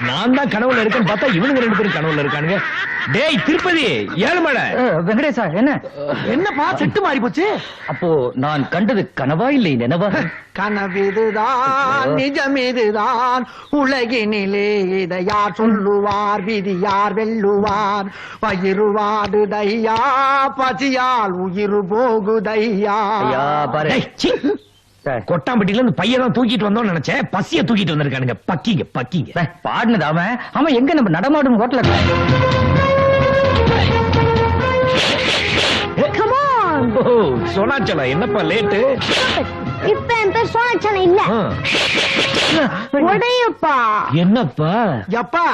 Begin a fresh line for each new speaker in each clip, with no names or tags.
நான் தான் கனவுல இருக்கேன்னு பார்த்தா இவனுங்க 2 பேரும் கனவுல இருக்கானுங்க. டேய் திருப்பதி ஏழுமலை.
வெங்கடேசா என்ன
என்னப்பா செட்டு மாறி போச்சு?
அப்போ நான் கண்டது கனவா இல்லை நினைவா?
கனவிதுதான் நிஜமிதுதான், உலகினிலே இதை யார் சொல்லுவார், விதி யார் வெல்லுவார்? பயிருவாடுதையா, பசியால் உயிர் போகுதையா.
கொட்டாம்பட்டியில இருந்து பையன் தூக்கிட்டு வந்தோம் நினைச்சேன், பசிய தூக்கிட்டு வந்திருக்கானுங்க. பக்கிங்க பக்கிங்க.
பாடினது அவன். அவன் எங்க நம்ம நடமாடும் ஹோட்டல.
சோனாச்சலம் என்னப்பா லேட்டு?
இப்ப என் பேர் சோனாச்சலம் இல்ல, உடையப்பா.
என்னப்பா
எப்பா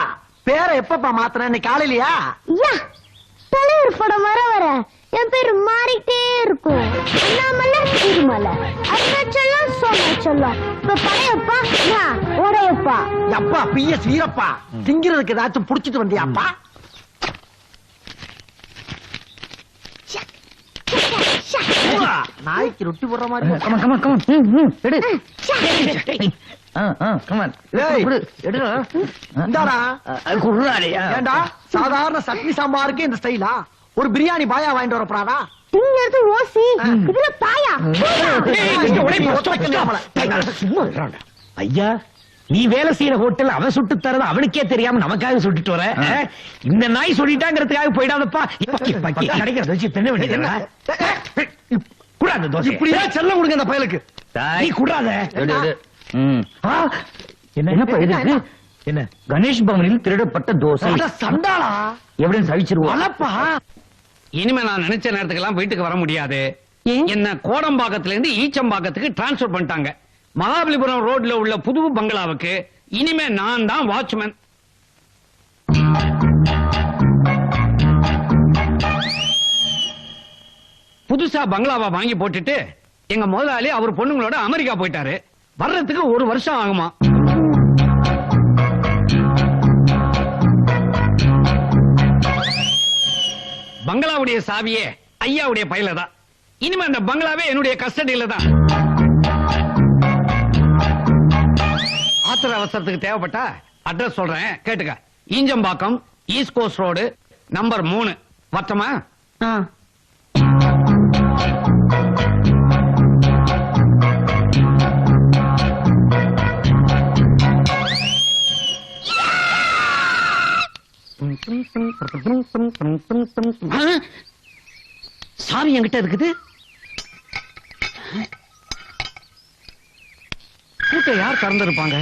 பேரை எப்பப்பா மாத்தின? இன்னைக்கு காலையிலயா?
தலைவர் படம் வர வர என் பேரு மாறிட்டே இருக்கும். அண்ணாமலை, திருமலை, அருணாச்சலம், சோனாச்சலம். இப்ப படையப்பா, உடையப்பா.
எப்பா பிஎஸ் வீரப்பா, திங்கிறதுக்கு ஏதாச்சும் புடிச்சிட்டு வந்தியாப்பா? நாய்க்கு ரொட்டி போடுற மாதிரி. ஏண்டா சாதாரண சட்னி சாம்பாருக்கு இந்த ஸ்டைலா? ஒரு பிரியாணி பாயா வாங்கிட்டு வரப்படாதா?
திங்கிறது ஓசி, இதுல பாயா.
ஐயா, நீ வேலை செய்யற ஹோட்டல் அவன் சுட்டு தரது அவனுக்கே தெரியாம நமக்காக சுட்டுட்டு வர. இந்த நாய் சொல்லிட்டாங்கிறதுக்காக போயிடாதப்பா. கிடைக்கிறத வச்சு தின்ன வேண்டியது. கூடாது தோசை.
இப்படியே செல்ல கொடுங்க அந்த பயலுக்கு.
நீ கூடாத.
என்னப்பா இது?
என்ன?
கணேஷ் பவனில் திருடப்பட்ட தோசை.
சண்டாளா
எவிடன்ஸ் அழிச்சிருவோம்.
இனிமே நான் நினைச்ச நேரத்துக்கெல்லாம் வீட்டுக்கு வர முடியாது. என்ன கோடம்பாக்கத்துல இருந்து ஈச்சம்பாக்கத்துக்கு டிரான்ஸ்பர் பண்ணிட்டாங்க. மகாபலிபுரம் ரோட்ல உள்ள புது பங்களாவுக்கு இனிமே நான் தான் வாட்ச்மேன். புதுசா பங்களாவை வாங்கி போட்டுட்டு எங்க முதலாளி அவர் பொண்ணுங்களோட அமெரிக்கா போயிட்டாரு. வர்றதுக்கு 1 வருஷம் ஆகுமா. பங்களாவுடைய சாவியே ஐயாவுடைய பையில தான். இனிமே அந்த பங்களாவே என்னுடைய கஸ்டடியில தான். ஆத்திர அவசரத்துக்கு தேவைப்பட்டா அட்ரஸ் சொல்றேன் கேட்டுக்க. Injambakkam, east coast road, number 3. வட்டமா? சாவி என்கிட்ட இருக்குது. கூட்ட யார் திறந்திருப்பாங்க?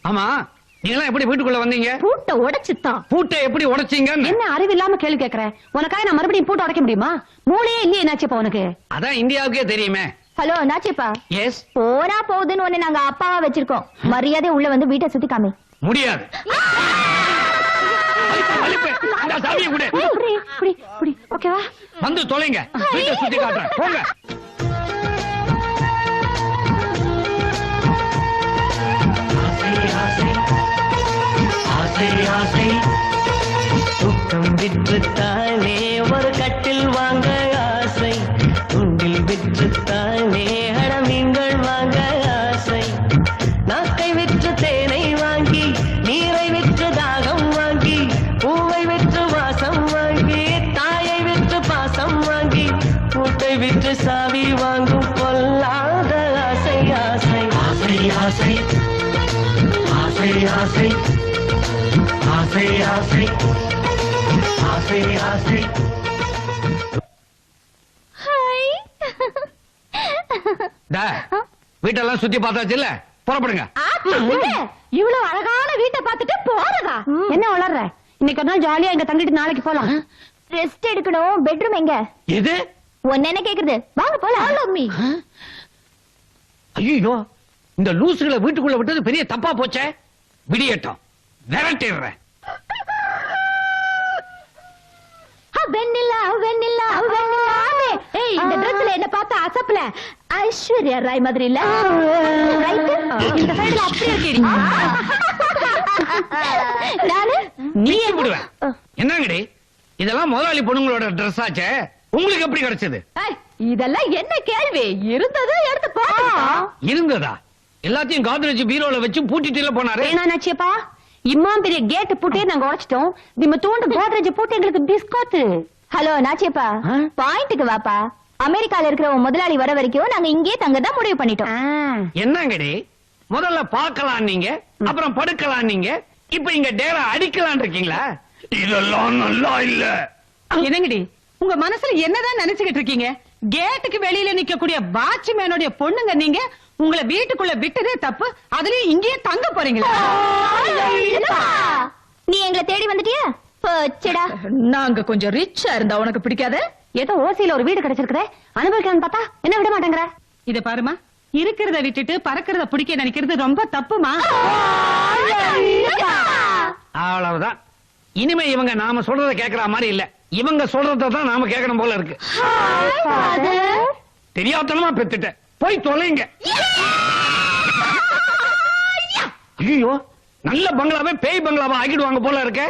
ஆமா, நீங்க எப்படி வீட்டுக்குள்ள வந்தீங்க?
பூட்டை உடைச்சுத்தான்.
பூட்டை எப்படி உடைச்சீங்க?
என்ன அறிவு இல்லாம கேள்வி கேக்குற? உனக்காக நான் மறுபடியும் பூட்டை உடைக்க முடியுமா? மூளையே இல்லையே என்னாச்சுப்பா உனக்கு?
அதான் இந்தியாவுக்கே தெரியுமே.
ஹலோ நாச்சிப்பா.
எஸ்.
போனா போகுதுன்னு ஒண்ணு நாங்க அப்பாவா வச்சிருக்கோம். மரியாதை உள்ள வந்து வீட்டை சுத்தி காமி.
முடியாது.
ஓகேவா?
வந்து தொலைங்க. வீட்டை சுத்தி காட்டுறேன். போங்க.
தூக்கம் விற்றுத்தானே ஒரு கட்டில் வாங்க ஆசை, துண்டில் விற்றுத்தானே அடமீன்கள் வாங்க ஆசை, நாக்கை விற்று தேனை வாங்கி, நீரை விற்று தாகம் வாங்கி, பூவை விற்று வாசம் வாங்கி, தாயை விற்று பாசம் வாங்கி, பூட்டை விற்று சாவி வாங்கும் பொல்லாத ஆசை ஆசை ஆசை ஆசை ஆசை ஆசை ஆசை ஆசை ஆசை ஆசை.
வீட்டெல்லாம் சுத்தி பார்த்தாச்சு இல்ல? புறப்படுங்க.
இவ்வளவு அழகான வீட்டை பார்த்துட்டு போறதா? என்ன வளர்ற? இன்னைக்கு ஒரு நாள் ஜாலியா எங்க தங்கிட்டு நாளைக்கு போலாம். ரெஸ்ட் எடுக்கணும். பெட்ரூம் எங்க?
எது?
ஒன்னு என்ன கேக்குறது? வாங்க போலாம்.
ஐயோ, இந்த லூசுகளை வீட்டுக்குள்ள விட்டது பெரிய தப்பா போச்சே. விடியட்டும், விரட்டிடுறேன்.
வெண்ணிலா வெண்ணிலா வெண்ணிலா. ஏய், இந்த ட்ரெஸ்ல என்ன பார்த்தா அசப்ல ஐஸ்வர்யா ராய் மாதிரி இல்ல? இந்த சைடுல அப்படியே இருக்கீங்க. நானு நீ
பிச்சு விடுவேன். என்னங்கடி இதெல்லாம் முதலாளி பொண்ணுங்களோட ட்ரெஸ் ஆச்சே, உங்களுக்கு எப்படி கிடைச்சது?
ஏய், இதெல்லாம் என்ன கேள்வி? இருந்ததை எடுத்து போட்டோம்.
இருந்ததா? எல்லாத்தையும் காத்ரேஜ் பீரோல வச்சு பூட்டிட்டு போனாரு.
வேணா நாச்சியப்பா, இம்மா பெரிய கேட் பூட்டி நாங்க உடைச்சிட்டோம். திம்ம தூண்டு கோத்ரேஜ் பூட்டி எங்களுக்கு பிஸ்கோத்து. ஹலோ நாச்சியப்பா, பாயிண்ட்டுக்கு வாப்பா. அமெரிக்கால இருக்கிற உன் முதலாளி வர வரைக்கும் நாங்க இங்கே தங்கதான் முடிவு பண்ணிட்டோம்.
என்னங்கடி முதல்ல பார்க்கலாம் நீங்க, அப்புறம் படுக்கலாம் நீங்க, இப்ப இங்க டேரா அடிக்கலாம் இருக்கீங்களா? இதெல்லாம் நல்லா இல்ல.
என்னங்கடி உங்க மனசுல என்னதான் நினைச்சுக்கிட்டு இருக்கீங்க? கேட்டுக்கு வெளியில நிக்கக்கூடிய வாட்ச்மேனுடைய பொண்ணுங்க நீங்க. உங்களை வீட்டுக்குள்ள விட்டதே தப்பு, அதுலயும் இங்கேயே தங்க போறீங்களா?
என்னப்பா, நீ எங்களை தேடி வந்துட்டியா? போச்சுடா.
நாங்க கொஞ்சம் ரிச்சா இருந்தா உனக்கு பிடிக்காத?
ஏதோ ஓசியில ஒரு வீடு கிடைச்சிருக்குதே, அனுபவிக்கலாம்னு பார்த்தா என்ன விட மாட்டேங்கிற.
இத பாருமா, இருக்கிறத விட்டுட்டு பறக்கிறத பிடிக்க நினைக்கிறது ரொம்ப தப்புமா.
அவ்வளவுதான். இனிமே இவங்க நாம சொல்றத கேக்குற மாதிரி இல்ல, இவங்க சொல்றதான் நாம கேட்கணும் போல இருக்கு. தெரியாதனமா பெத்துட்ட, போய் தொலைங்க. ஐயோ, நல்ல பங்களாவே பேய் பங்களாவா ஆக்கிடுவாங்க போல இருக்க.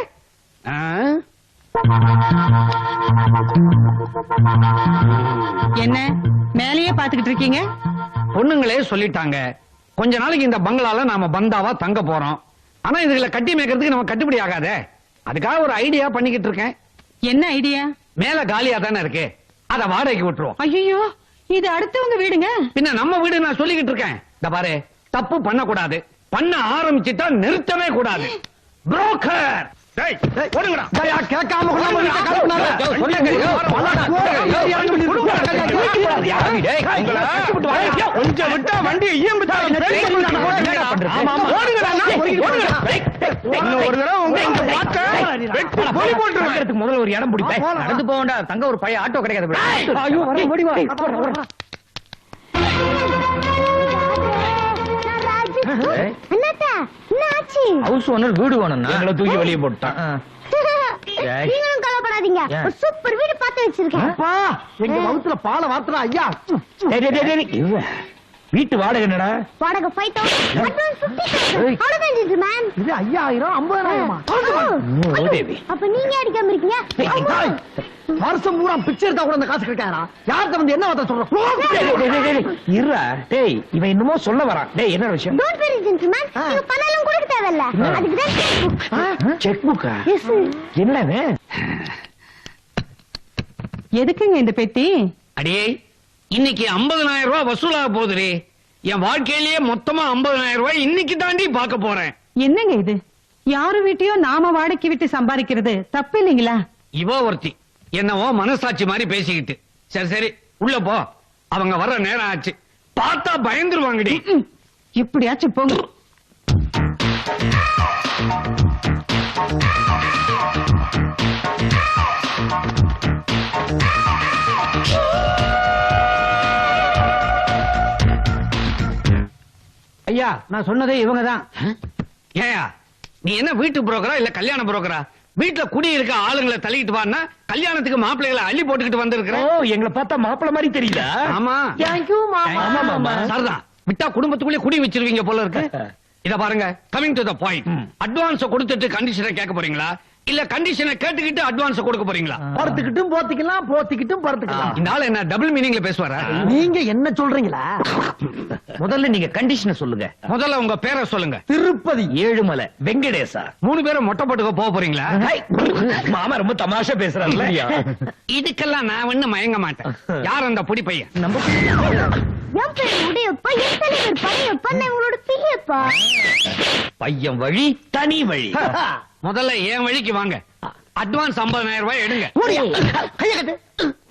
என்ன மேலேயே பாத்துக்கிட்டு இருக்கீங்க?
பொண்ணுங்களே சொல்லிட்டாங்க, கொஞ்ச நாளைக்கு இந்த பங்களால நாம பந்தாவா தங்க போறோம். ஆனா இதுல கட்டி மேய்க்கிறதுக்கு நம்ம கட்டுப்படி ஆகாதே. அதுக்காக ஒரு ஐடியா பண்ணிக்கிட்டு இருக்கேன்.
என்ன ஐடியா?
மேல காலியா தானே இருக்கு, அத வாடகைக்கு விட்டுருவோம்.
ஐயோ, இது அடுத்தவங்க வீடுங்க.
பின்ன நம்ம வீடு நான் சொல்லிக்கிட்டு இருக்கேன். இந்த பாரு, தப்பு பண்ண கூடாது, பண்ண ஆரம்பிச்சுட்டா நிறுத்தவே கூடாது. புரோக்கர் ஓடுங்கடா.
கேட்காம கொள்ளாம வீட்டை கலப்புனாரு.
கொஞ்சம் விட்டா வண்டி முதல்ல ஒரு இடம் பிடிப்பேன்.
நடந்து போகண்டா, தங்க ஒரு பையன் ஆட்டோ கிடைக்காது. ஹவுஸ் ஓனர் வீடு வேணும்னா
எங்களை தூக்கி வெளியே போட்டான்.
நீங்களும் கவலைப்படாதீங்க, ஒரு சூப்பர் வீடு பார்த்து வச்சிருக்கேன்.
அப்பா, எங்க வகுத்துல பால வார்த்தா ஐயா.
வீட்டு வாடகை என்னடா?
வாடகை 5000, அட்வான்ஸ் 50,000. அவ்வளவுதான் ஜென்டில்மேன்.
இது 5000 50,000.
ஓதேவி,
அப்ப நீங்க அடிக்காம இருக்கீங்க.
வருஷம் பூரா பிச்சை எடுத்தா கூட அந்த காசு கிடைக்காதா? யார்கிட்ட வந்து என்ன வார்த்தை சொல்ற?
இருடா. டேய், இவன் என்னமோ சொல்ல வரான். டேய், என்ன விஷயம்?
டோன்ட் வெரி ஜென்டில்மேன், நீங்க பணம் கொடுக்க தேவையில்ல. அதுக்கு தான் செக் புக்.
செக் புக்கா?
எஸ்.
என்னது?
எதுக்குங்க இந்த பெட்டி?
அடியே, இன்னைக்கு 50,000 ரூபாய் வசூலாக போகுதுரே. என் வாழ்க்கையிலேயே மொத்தமா 50,000 ரூபாய் இன்னைக்கு தாண்டி பார்க்க போறேன்.
என்னங்க இது? யாரு வீட்டையோ நாம வாடகைக்கு விட்டு சம்பாதிக்கிறது தப்பு இல்லைங்களா?
இவ ஒருத்தி என்னவோ மனசாட்சி மாதிரி பேசிக்கிட்டு. சரி சரி, உள்ள போ, அவங்க வர்ற நேரம் ஆச்சு. பார்த்தா பயந்துருவாங்கடி.
எப்படியாச்சும் போங்க.
ஐயா, நான் சொன்னதே இவங்கதான்.
ஏயா, நீ என்ன வீட்டு புரோக்கரா இல்ல கல்யாண புரோக்கரா? வீட்டுல குடி இருக்க ஆளுங்களை தள்ளிட்டு வான்னா கல்யாணத்துக்கு மாப்பிள்ளைகளை அள்ளி போட்டுக்கிட்டு வந்திருக்கிற.
ஓ, எங்களை பார்த்தா மாப்பிள்ள மாதிரி தெரியல.
ஆமா,
ஆமா மாமா.
சரிதான். விட்டா குடும்பத்துக்குள்ளே குடி வச்சிருவீங்க போல இருக்கு. இத பாருங்க, coming to the point. Advance கொடுத்துட்டு கண்டிஷனை கேட்க போறீங்களா, இல்ல கண்டிஷனை கேட்டுக்கிட்டு அட்வான்ஸ் கொடுக்க போறீங்களா?
படுத்துக்கிட்டும் போத்திக்கலாம், போத்திக்கிட்டும் படுத்துக்கலாம்.
இந்த ஆள் என்ன டபுள் மீனிங்ல பேசுவாரா?
நீங்க என்ன சொல்றீங்களா?
முதல்ல நீங்க கண்டிஷனை சொல்லுங்க.
முதல்ல உங்க பேரை சொல்லுங்க.
திருப்பதி
ஏழுமலை
வெங்கடேசா.
3 பேரும் மொட்டை போட்டுக்க போக போறீங்களா?
மாமா ரொம்ப தமாஷா பேசுறாருல.
இதுக்கெல்லாம் நான் ஒண்ணு மயங்க மாட்டேன். யார் அந்த பொடி பையன்?
என் பேர் உடையப்பா, என் தலைவர் படையப்பா, நான் உங்களோட பிரியப்பா.
பையன் வழி
தனி வழி.
முதல்ல என் வழிக்கு வாங்க. அட்வான்ஸ் 50,000 ரூபாய் எடுங்க.
ஓடியா, கைய கட்டு.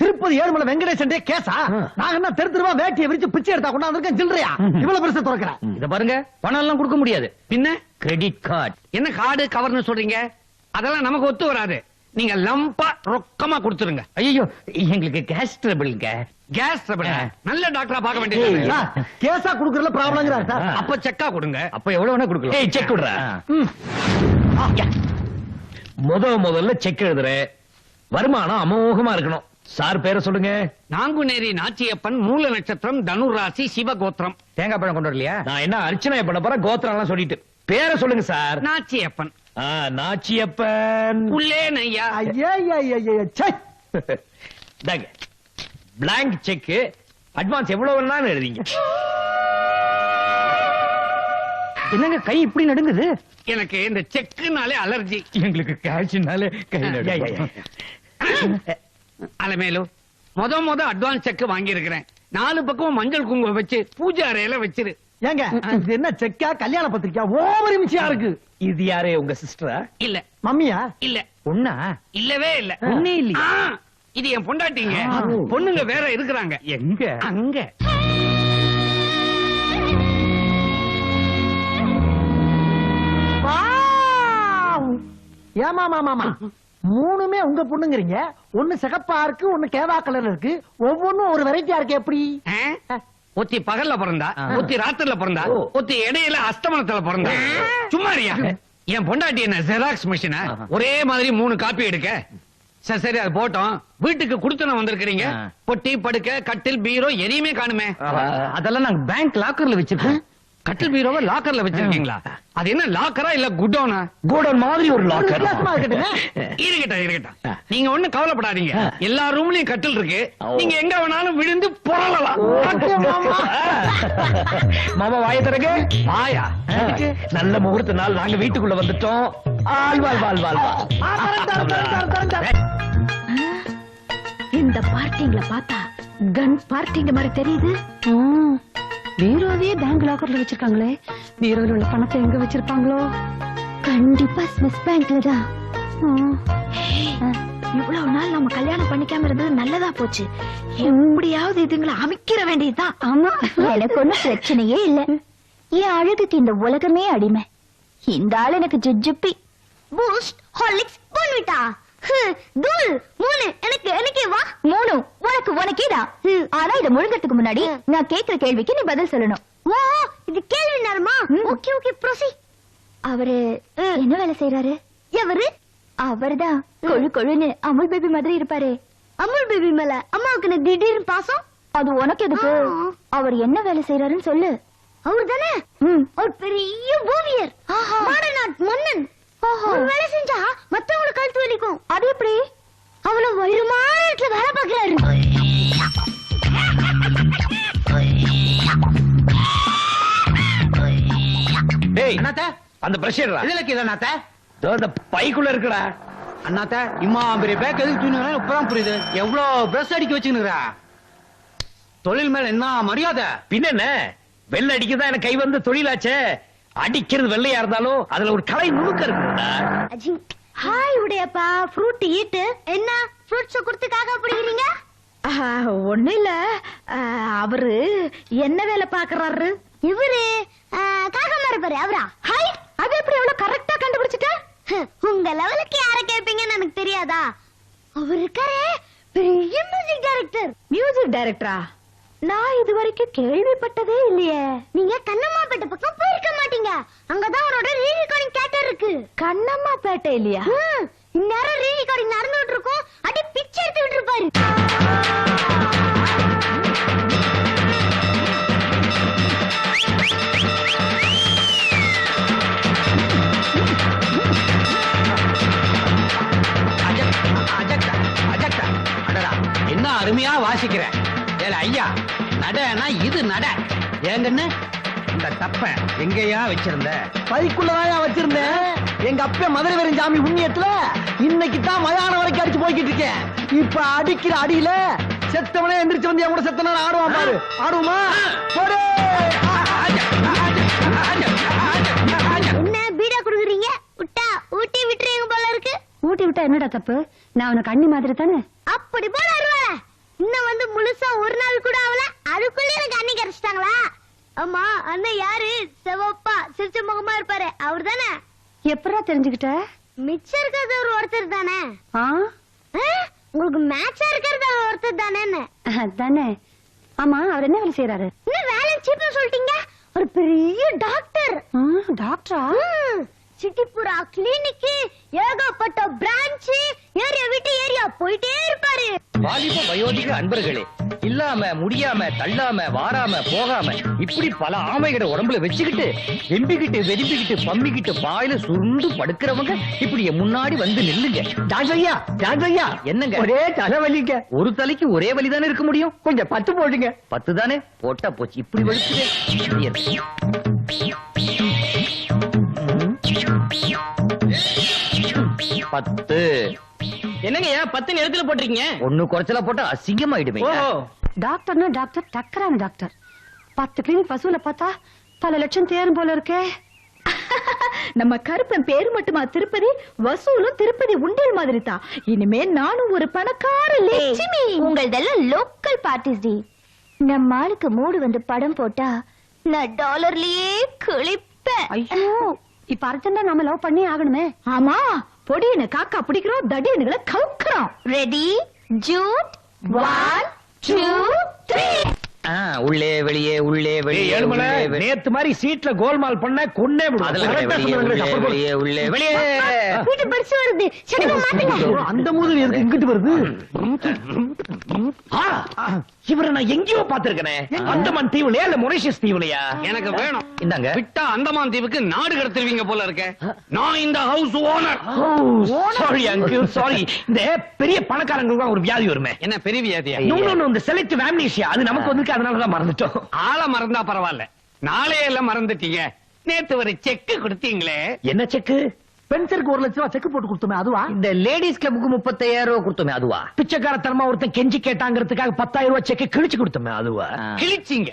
திருப்பதி ஏழுமலை வெங்கடேசன் கேசா? நாங்க என்ன தெரு தெருவா வேட்டியை விரிச்சு பிச்சை எடுத்தா கொண்டாந்துருக்கேன் சில்லறையா? இவ்வளவு பெருசா திறக்கிறேன்.
இத பாருங்க, பணம் எல்லாம் கொடுக்க முடியாது.
பின்ன
கிரெடிட் கார்டு.
என்ன கார்டு கவர்னு சொல்றீங்க? அதெல்லாம் நமக்கு ஒத்து வராது. நீங்க லம்பா ரொக்கமா கொடுத்துருங்க.
ஐயோ, எங்களுக்கு கேஷ் ட்ரபிள்ங்க.
Gas trouble. நல்ல டாக்டரா பார்க்க வேண்டியது.
சார், கேசா குடுக்கறதுல ப்ராப்ளம்ங்கறாரு சார்.
அப்ப செக்கா கொடுங்க.
அப்ப எவ்வளவு வேணா கொடுக்கலாம்.
ஏய், செக் விடுறா. முதல்ல செக் எழுதுற. வருமானம் அமோகமா இருக்கணும். சார் பேரை சொல்லுங்க.
நாங்குநேரி நாச்சியப்பன், மூல நட்சத்திரம், தனுர் ராசி, சிவகோத்திரம்.
தேங்காய் பழம் கொண்டு வரலையா?
நான் என்ன அர்ச்சனை பண்ண போறேன்? கோத்திரம் எல்லாம் சொல்லிட்டு பேரை சொல்லுங்க சார்.
நாச்சியப்பன்.
நாச்சியப்பன்
உள்ளே நையா.
ஐயா ச்சே.
தாங்க பிளாங்க் செக், அட்வான்ஸ் எவ்வளவு வேணாலும் எழுதிங்க.
என்னங்க கை இப்படி நடுங்குது?
எனக்கு இந்த செக்குனாலே அலர்ஜி.
எங்களுக்கு கேஷ்னாலே கை நடுங்கும்.
அலமேலு முத அட்வான்ஸ் செக் வாங்கி இருக்கிறேன். 4 பக்கமும் மஞ்சள் குங்குமம் வச்சு பூஜை அறையில வச்சிரு.
ஏங்க இது என்ன செக்கா கல்யாண பத்திரிக்கா? ஓவர் மிச்சியா இருக்கு.
இது யாரு, உங்க சிஸ்டரா?
இல்ல
மம்மியா?
இல்ல
ஒண்ணா?
இல்லவே இல்ல.
ஒண்ணே இல்லையா?
இது என் பொண்டாட்டிங்க. பொண்ணுங்க வேற இருக்கிறாங்க.
எங்க?
அங்க.
ஏமா மாமா மூணுமே உங்க பொண்ணுங்கிறீங்க. ஒண்ணு சிகப்பா இருக்கு, ஒண்ணு கேவா கலர்ல இருக்கு. ஒவ்வொன்னும் ஒரு வெரைட்டியா இருக்கு. எப்படி?
ஒத்தி பகல்ல பிறந்தா, ஒத்தி ராத்திரில பிறந்தா, ஒத்தி இடையில அஸ்தமனத்துல பிறந்தா. சும்மாரியா? என் பொண்டாட்டி என்ன ஜெராக்ஸ் மிஷினா? ஒரே மாதிரி 3 காப்பி எடுக்க. சரி அது போட்டோம். வீட்டுக்கு குடுத்தன வந்திருக்கிறீங்க. பொட்டி படுக்க கட்டில் பீரோ எதையுமே காணுமே.
அதெல்லாம் நாங்க பேங்க் லாக்கர்ல வச்சிருக்கோம்.
கட்டில் பீரோவை லாக்கர்ல வச்சிருக்கீங்களா? அது என்ன லாக்கரா இல்ல குடோனா?
கோடன் மாதிரி ஒரு லாக்கர்.
வித்தியாசமா இருக்கட்டுங்க.
இருக்கட்டும். நீங்க ஒண்ணும் கவலைப்படாதீங்க. எல்லா ரூம்லயும் கட்டில் இருக்கு. நீங்க எங்க வேணாலும் விழுந்து புரளலாம்.
மாமா வாய தரங்க.
வாயா?
நல்ல முகூர்த்த நாள், நாங்க வீட்டுக்குள்ள வந்துட்டோம். வாழ்.
இந்த பார்ட்டிங்கள பார்த்தா கன் பார்ட்டிங்க மாதிரி தெரியுது. பீரோவே பேங்க் லாக்கர்ல வச்சிருக்காங்களே, பீரோல உள்ள பணத்தை எங்க வச்சிருப்பாங்களோ? கண்டிப்பா ஸ்விஸ் பேங்க்ல தான். இவ்வளவு நாள் நம்ம கல்யாணம் பண்ணிக்காம இருந்தது நல்லதா போச்சு. எப்படியாவது இதுங்களை அமைக்கிற வேண்டியதுதான். ஆமா, எனக்கு ஒண்ணும் பிரச்சனையே இல்ல. என் அழகுக்கு இந்த உலகமே அடிமை. இந்த ஆள் எனக்கு ஜிஜிப்பி. பூஸ்ட், ஹார்லிக்ஸ், போன்விட்டா, தூள் 3 எனக்கு வா. 3 உனக்கேதான். ஆனா இத முழுங்கறதுக்கு முன்னாடி நான் கேக்குற கேள்விக்கு நீ பதில் சொல்லணும். ஓ, இது கேள்வி நேரமா? ஓகே ப்ரோசி. அவரு என்ன வேலை செய்யறாரு? எவரு? அவர்தான் கொழு கொழுன்னு அமுல் பேபி மாதிரி இருப்பாரு. அமுல் பேபி மேல அம்மாவுக்கு என்ன திடீர்னு பாசம்? அது உனக்கு எதுக்கு? அவர் என்ன வேலை செய்யறாருன்னு சொல்லு. அவர் தானே ஒரு பெரிய ஓவியர், மாடர்ன் ஆர்ட் மன்னன். வேலை செஞ்சா மத்தவங்களுக்கு கழுத்து வலிக்கும். அது எப்படி? அவ்வளவு வயிறுமான இடத்துல வேலை பார்க்கிறாரு.
டேய்
அண்ணாத்த,
அந்த பிரஷ் எடுடா.
இதுல கீழ அண்ணாத்த.
அந்த பைக்குள்ள இருக்குடா.
அண்ணாத்த, இம்மா பெரிய பேக் எதுக்கு தூணி இப்பதான் புரியுது. எவ்வளவு பிரஷ் அடிக்க வச்சுக்கிறா. தொழில் மேல என்ன மரியாதை?
பின்ன என்ன, வெள்ள அடிக்கதான் எனக்கு கை வந்த தொழிலாச்சே. அடிக்கிறது வெள்ளையா இருந்தாலும் அதுல ஒரு கலை நுணுக்க இருக்குடா.
Hi Udayappa, fruit eat. என்ன ஃப்ரூட்ஸ் கொடுத்துக்காக பிடிக்கிறீங்க? ஒண்ணு இல்ல, அவரு என்ன வேலை பாக்குறாரு? இவரு காகமா இருப்பாரு. அவரா? ஹாய், அது எப்படி எவ்வளவு கரெக்டா கண்டுபிடிச்சிட்ட? உங்க லெவலுக்கு யார கேட்பீங்கன்னு எனக்கு தெரியாதா? அவர் இருக்காரே பெரிய மியூசிக் டைரக்டர். மியூசிக் டைரக்டரா? நான் இது வரைக்கும் கேள்விப்பட்டதே இல்லையே. நீங்க கண்ணம்மாப்பேட்டை பக்கம் போயிருக்க மாட்டீங்க. அங்கதான் அவரோட ரீ ரெக்கார்டிங் தியேட்டர் இருக்கு. கண்ணம்மாப்பேட்டை இல்லையா? இந்நேரம் ரீ ரெக்கார்டிங் நடந்துட்டு இருக்கும். அடி பிச்சை எடுத்துட்டு இருப்பாரு.
என்ன அருமையா வாசிக்கிறேன். ஏல ஐயா, நடனா இது நட. ஏங்கன்னு இந்த தப்ப எங்கயா வச்சிருந்த?
பைக்குள்ளதான் வச்சிருந்தேன். எங்க அப்பா மதுரை வெறும் சாமி புண்ணியத்துல இன்னைக்கு தான் மயான வரைக்கும் அடிச்சு போய்கிட்டு இருக்கேன். இப்ப அடிக்கிற அடியில செத்தவனே எந்திரிச்சு வந்து என் கூட செத்தனா ஆடுவான் பாரு. ஆடுவோமா? போடு.
என்ன பீடா குடுக்குறீங்க? விட்டா ஊட்டி விட்டுறீங்க போல இருக்கு. ஊட்டி விட்டா என்னடா தப்பு? நான் உனக்கு அண்ணி மாதிரி தானே. அப்படி போல அருவா. இன்னும் வந்து முழுசா ஒரு நாள் கூட ஆகல, அதுக்குள்ள எனக்கு அண்ணி கிடைச்சிட்டாங்களா? ஆமா, அண்ணன் யாரு? செவப்பா சிரிச்ச முகமா இருப்பாரு, அவர் தானே? எப்படா தெரிஞ்சுக்கிட்ட? மிச்சம் இருக்கிறது ஒரு ஒருத்தர் தானே. உங்களுக்கு மேட்சா இருக்கிறது ஒருத்தர் தானே? தானே. ஆமா, அவர் என்ன வேலை செய்யறாரு? என்ன வேலை சீப்பா சொல்லிட்டீங்க? ஒரு பெரிய டாக்டர். டாக்டரா? சிட்டிபுரா கிளினிக், ஏகப்பட்ட பிரான்ச், ஏரியா விட்டு ஏரியா போயிட்டே இருப்பாரு.
வாலிப வயோதிக அன்பர்களே,
இல்லாம முடியாம தள்ளாம வாராம போகாம இப்படி பல ஆமைகளை உடம்புல வச்சுக்கிட்டு வெம்பிக்கிட்டு வெடிம்பிக்கிட்டு பம்பிக்கிட்டு பாயில சுருண்டு படுக்கிறவங்க இப்படி என் முன்னாடி வந்து நில்லுங்க.
டாக்டர் ஐயா
என்னங்க?
ஒரே தலைவலிங்க.
ஒரு தலைக்கு ஒரே வழி தானே இருக்க முடியும்.
கொஞ்சம் 10 போடுங்க.
10 தானே போட்டா போச்சு. இப்படி வலிக்குதே. 10
என்னங்க 10 இடத்துல போட்டிருக்கீங்க?
ஒண்ணு குறைச்சலா போட்டா அசிங்கமாயிடுமே.
டாக்டர்னா டாக்டர் டக்கரான டாக்டர் 10 கிளினிக் வசூல பார்த்தா பல லட்சம் தேரும் போல இருக்கே. நம்ம கருப்பன் பேரு மட்டுமா திருப்பதி, வசூலும் திருப்பதி உண்டியல் மாதிரி தான். இனிமே நானும் ஒரு பணக்கார லட்சுமி. உங்களதெல்லாம் லோக்கல் பார்ட்டிஸ் டி. நம்ம ஆளுக்கு மூடு வந்து படம் போட்டா நான் டாலர்லயே கிழிப்பேன். ஐயோ இப்ப அர்ஜென்டா நாம லவ் பண்ணி ஆகணுமே. ஆமா, பொடியனு காக்கா பிடிக்கிறோம், தடியனுகளை கவுக்குறோம். Ready Jude 1 2 3.
உள்ளே வெளியே உள்ளே வெளியே
ஏழுமலை
உள்ளே வெளியே.
நேத்து மாதிரி சீட்ல கோல்மால் பண்ண கொன்னே விடுவோம்.
அதெல்லாம்
கரெக்டா
வெளியே
சொன்னீங்களே,
உள்ளே
சப்போர்ட்
வெளியே உள்ளே வெளியே.
வீட்டு பரிசு வருது. சீக்கிரம் மாத்துங்க.
அந்த மூதல் எதுக்கு இங்கிட்டு வருது?
இவரை நான் எங்கேயோ பாத்திருக்கனே. அந்தமான் தீவுலையா இல்ல மொரிஷியஸ் தீவுலையா?
எனக்கு வேணும்.
இந்தாங்க.
விட்டா அந்தமான் தீவுக்கு நாடு கடத்துவீங்க போல இருக்க. நான் இந்த house owner.
Sorry uncle, sorry. இந்த பெரிய பணக்காரங்களுக்கு ஒரு வியாதி வருமே.
என்ன பெரிய வியாதியா?
இந்த செலக்டிவ் அம்னீசியா, அது நமக்கு வந்து அதனாலதான் மறந்துட்டோம்.
ஆளை மறந்தா பரவாயில்ல, நாளையே எல்லாம் மறந்துட்டீங்க. நேத்து ஒரு செக் கொடுத்தீங்களே.
என்ன செக்கு?
பென்சருக்கு 1 லட்சம் ரூபாய் செக் போட்டு கொடுத்தோமே அதுவா?
இந்த லேடிஸ் கிளப்புக்கு 35,000 ரூபாய் கொடுத்தோமே அதுவா?
பிச்சைக்காரத்தனமா ஒருத்தன் கெஞ்சி கேட்டாங்கிறதுக்காக 10,000 ரூபாய் செக்கு கிழிச்சு கொடுத்தோமே அதுவா?
கிழிச்சிங்க.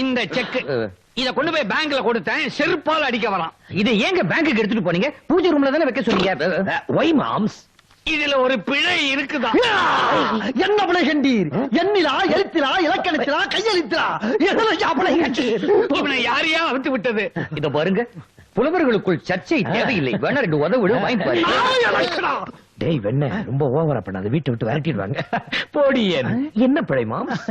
இந்த செக் இத கொண்டு போய் பேங்க்ல கொடுத்தேன், செருப்பால் அடிக்க வரான்.
இதை ஏங்க பேங்க்குக்கு எடுத்துட்டு போனீங்க? பூஜை ரூம்ல தானே வைக்க சொன்னீங்க.
ஒய் மாம்ஸ்,
இதுல ஒரு பிழை இருக்குதா?
என்ன பிள்ளை கண்டீர்? எண்ணிலா, எழுத்திலா, இலக்கணத்திலா, கையெழுத்திலா, எதுல சாப்பிட?
இவனை யாரையா அவுத்து விட்டது?
இத பாருங்க, புலவர்களுக்குள் சர்ச்சை தேவையில்லை. வேணா 2 உதவிடு வாங்கி பாருங்க.
டேய் வெண்ண, ரொம்ப ஓவரா பண்ணாத, வீட்டை விட்டு விரட்டிடுவாங்க. போடியன். என்ன பிழை மாம்ஸ்?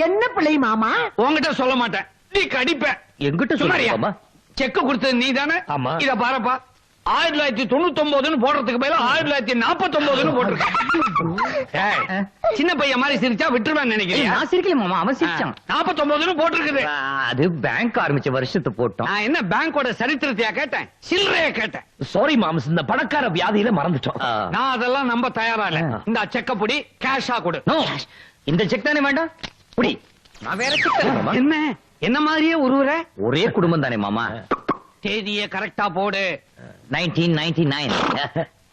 என்ன பிள்ளை மாமா?
உன்கிட்ட சொல்ல மாட்டேன், நீ கடிப்ப.
எங்கிட்ட
சும்மாரியா?
சொல்லுமா?
செக் கொடுத்தது நீ தானே?
ஆமா.
இத பாருப்பா, 1999 போடுறதுக்கு பதிலா 1949 போட்டிருக்க. சின்ன பையன் மாதிரி சிரிச்சா விட்டுருவேன் நினைக்கிறேன்.
நான் சிரிக்கல மாமா, அவன் சிரிச்சான்.
49 போட்டிருக்குது.
அது பேங்க் ஆரம்பிச்ச வருஷத்து போட்டோம்.
நான் என்ன பேங்கோட சரித்திரத்தையா கேட்டேன், சில்லறைய கேட்டேன்.
சாரி மாம்ஸ், இந்த பணக்கார வியாதியில மறந்துட்டோம்.
நான் அதெல்லாம் நம்ப தயாரா இல்ல. இந்த செக்க புடி, கேஷா கொடு.
நோ, இந்த செக் தானே வேண்டாம். புடி. நான் வேற செக் தரேன் மாமா.
என்ன மாதிரியே உருவுற?
ஒரே குடும்பம் தானே மாமா.
தேதியை கரெக்டா போடு.
1999.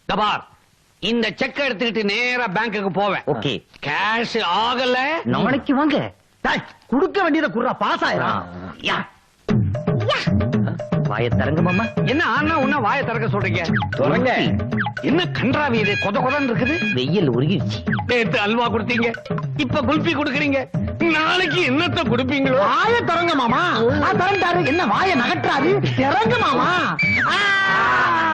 தபார், இந்த செக் எடுத்துக்கிட்டு நேரா பேங்க்குக்கு போவேன்.
ஓகே.
கேஷ் ஆகல
நாளைக்கு வாங்க.
டேய், கொடுக்க வேண்டியதை குடுறா, பாஸ் ஆயிரும்.
யா. வாய தரங்க மாமா.
என்ன ஆனா உன்ன வாய திறக்க சொல்றீங்க?
தொடங்க.
என்ன கன்றாவி இது, கொத கொதன்னு இருக்குது.
வெயில் உருகிடுச்சு.
நேத்து அல்வா கொடுத்தீங்க, இப்ப குல்பி கொடுக்குறீங்க. நாளைக்கு என்னத்த கொடுப்பீங்களோ?
வாய தரங்க மாமா. திறந்தாரு, என்ன வாய நகற்றாரு? திறங்க மாமா.